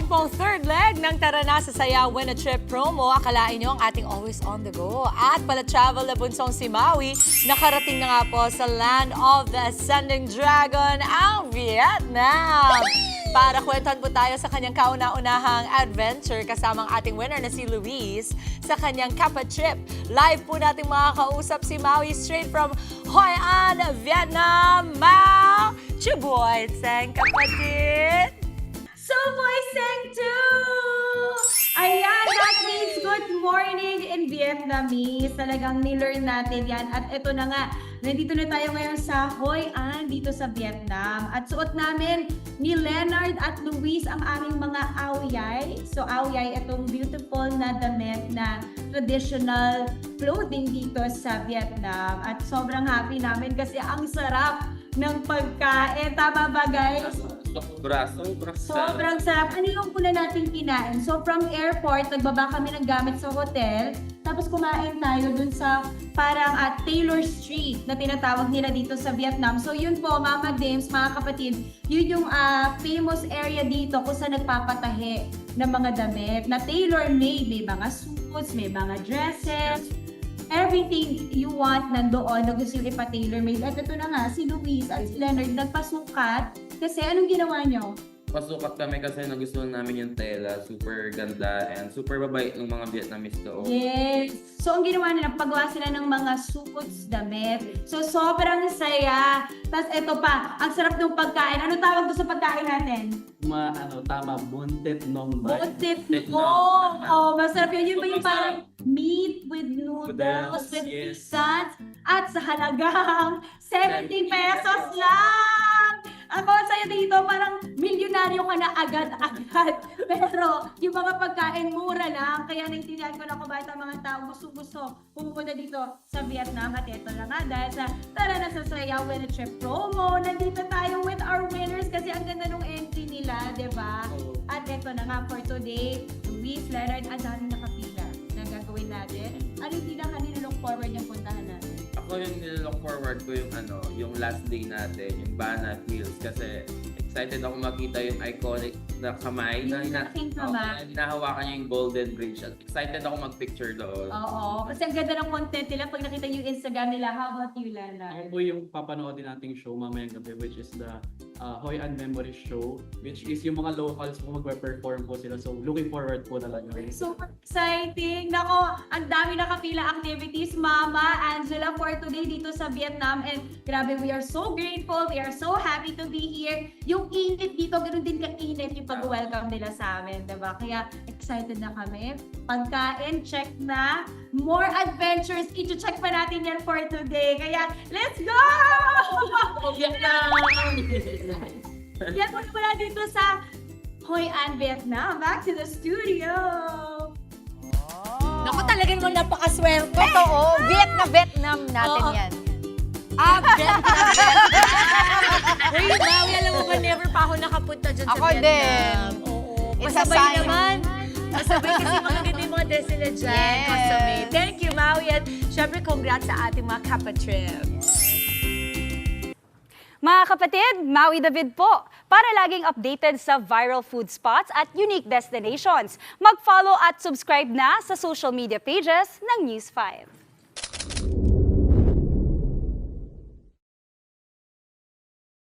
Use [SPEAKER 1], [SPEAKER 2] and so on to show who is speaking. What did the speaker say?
[SPEAKER 1] atin pong third leg ng Tara na sa Saya Win a Trip promo. Akalain nyo ang ating always on the go. At pala-travel na bunsong si Maui, nakarating na nga po sa Land of the Ascending Dragon, ang Vietnam. Para kwentuhan po tayo sa kanyang kauna-unahang adventure kasama ang ating winner na si Luis sa kanyang Kappa Trip. Live po natin makakausap si Maui straight from Hoi An, Vietnam. Mao! Chuboy, sang kapatid!
[SPEAKER 2] Sumoy Seng Tu! Ayan, that means good morning in Vietnamese. Talagang nilearn natin yan. At ito na nga, nandito na tayo ngayon sa Hoi An, dito sa Vietnam. At suot namin ni Leonard at Luis ang aming mga aoyay. So aoyay, itong beautiful na damit na traditional clothing dito sa Vietnam. At sobrang happy namin kasi ang sarap ng pagkain. Tama ba, guys? Sobrang sarap. Ano yung una natin kinain? So from airport, nagbaba kami ng gamit sa hotel. Tapos kumain tayo dun sa parang Taylor Street na tinatawag nila dito sa Vietnam. So yun po, Mama Dames, mga kapatid, yun yung famous area dito kung saan nagpapatahe ng mga damit na tailor-made. May mga suits, may mga dresses, everything you want nandoon na gusto yung ipa-tailor-made. At ito na nga, si Luis at si Leonard nagpasukat. Kasi anong ginawa nyo?
[SPEAKER 3] Pasukat kami kasi nagustuhan namin yung tela. Super ganda and super babait ng mga Vietnamese doon.
[SPEAKER 2] Yes! So, ang ginawa nila, paggawa sila ng mga suits, damit. So, sobrang saya. Tapos, eto pa, ang sarap ng pagkain. Ano tawag doon sa pagkain natin?
[SPEAKER 4] Tama, buntit nong bay.
[SPEAKER 2] Buntit
[SPEAKER 3] Buntit
[SPEAKER 2] mo!
[SPEAKER 3] nong.
[SPEAKER 2] Oh, masarap yun. Yun ba yung parang meat with noodles, with
[SPEAKER 4] Yes.
[SPEAKER 2] pizzas, at sa halagang 70 pesos lang! Ako sa'yo dito, parang milyonaryo ka na agad-agad. Pero yung mga pagkain mura lang, kaya naintindihan ko na kung bakit ang mga tao gusto pumunta dito sa Vietnam. At ito na nga, dahil sa Tara na sa Saya Win a Trip promo, nandito tayo with our winners kasi ang ganda nung entry nila, di ba? At ito na nga for today, Luis, Leonard, ang daming nakapila na gagawin natin. Ano yung pinaka-nilook forward yung puntahan natin?
[SPEAKER 3] Ako yung nilook forward ko yung last day natin, yung Banat Hills. Kasi excited ako makita yung iconic na kamay
[SPEAKER 2] Yung malaking kamay.
[SPEAKER 3] hinahawakan niya yung Golden Bridge. At excited ako mag-picture doon.
[SPEAKER 2] Oo, kasi ang ganda ng content nila pag nakita niyo yung Instagram nila. How about you, Lana?
[SPEAKER 4] Ako po yung papanoodin nating show mamayang gabi, which is the Hoi An Memory Show, which is yung mga locals po magpe-perform po sila. So looking forward po talaga.
[SPEAKER 2] Super exciting! Nako, ang dami nakapila activities, Mama, Angela, for today dito sa Vietnam. And grabe, we are so grateful. We are so happy to be here. Yung init dito, ganoon din ka-init yung pag-welcome nila sa amin, diba? Kaya excited na kami. Pagkain, check na. More adventures, i-check pa natin yan for today. Kaya, let's go! Yan po mula dito sa Hoi An, Vietnam. Back to the studio!
[SPEAKER 1] Naku, talagang mo napakaswerte.
[SPEAKER 5] Totoo, Vietnam natin
[SPEAKER 1] Oo.
[SPEAKER 5] yan.
[SPEAKER 1] Vietnam. Uy, Maui, alam mo ba, never pa ako nakapunta dyan sa
[SPEAKER 5] Ako
[SPEAKER 1] Vietnam.
[SPEAKER 5] din.
[SPEAKER 1] Oo.
[SPEAKER 5] It's a
[SPEAKER 1] Masabay
[SPEAKER 5] sign.
[SPEAKER 1] naman. Masabay kasi mga ganda yung mga dress nila dyan.
[SPEAKER 5] Yes.
[SPEAKER 1] Masabay. Thank you, Maui. At syempre, congrats sa ating mga Kappa Trip.
[SPEAKER 6] Mga kapatid, Maui David po. Para laging updated sa viral food spots at unique destinations, mag-follow at subscribe na sa social media pages ng News 5.